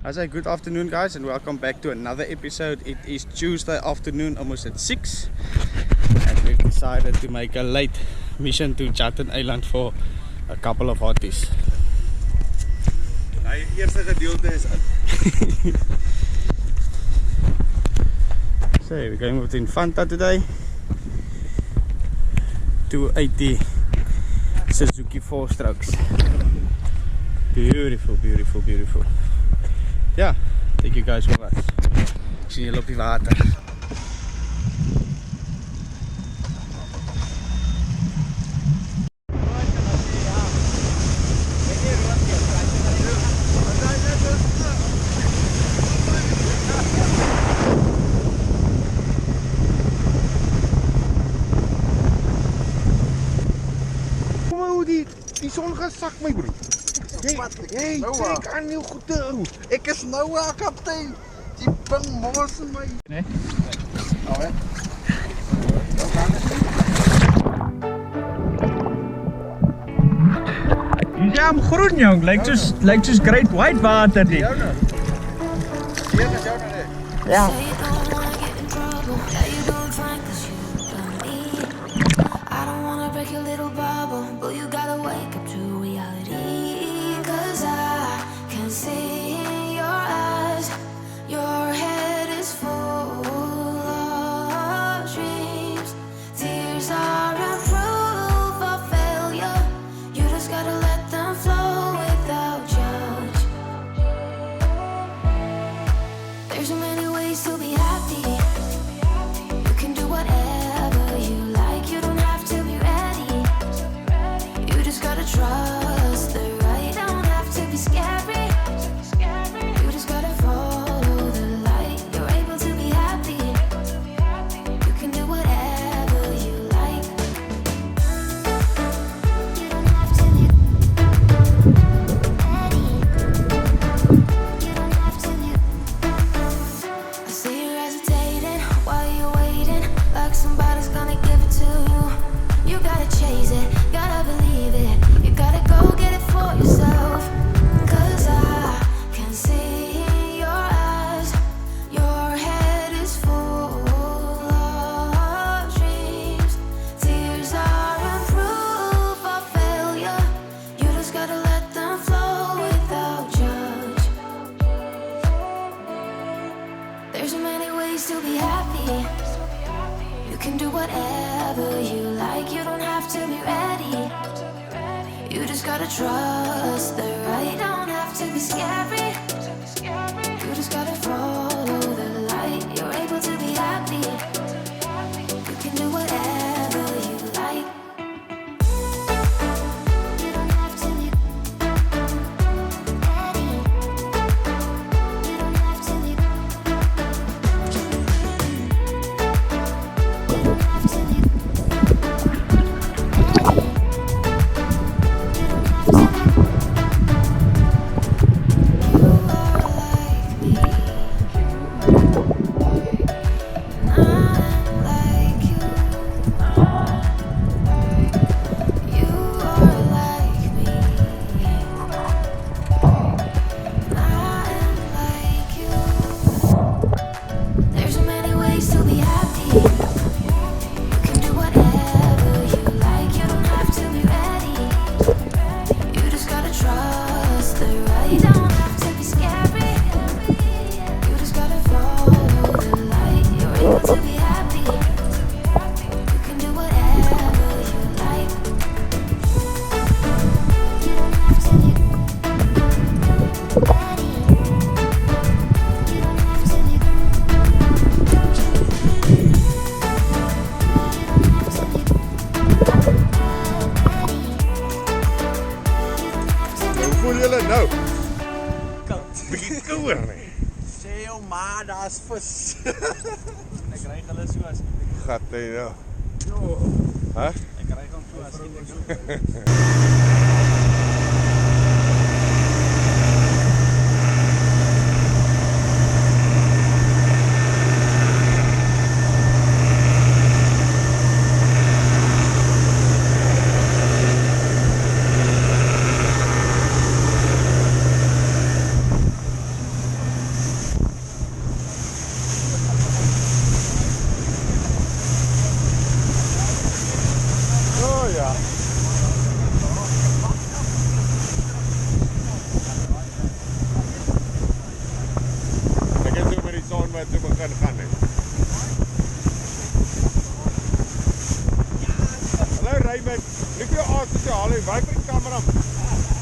I say good afternoon, guys, and welcome back to another episode. It is Tuesday afternoon, almost at 6, and we've decided to make a late mission to Chatham Island for a couple of hotties. So we're going with Infanta today. 280 Suzuki 4-strokes. Beautiful, beautiful, beautiful. Yeah, take you guys with us. Ik zie jullie op die water. Kom maar hoe die zon gaat zak my broer. Hey, trek aan jou goed toe. Ek is nou al kaptein. Die bing mos my. Nee. Nou hè. Ja, I'm groen jong. Lijkt dus great white water die. Jou nou. Hier is jou nou net. Ja. Trust the right, don't have to be scary. You just gotta follow the light. You're able to be happy. You can do whatever you like. You don't have to be ready. You don't have to be. You don't have to be. Nou. Bietjie kouer nee. Sê jou maar daar's vis. Ek ry hulle so as Gat hy nou. Jo. Hæ? ek ry hom so as Nik jou aas spesiaal, hy werk vir die kamera.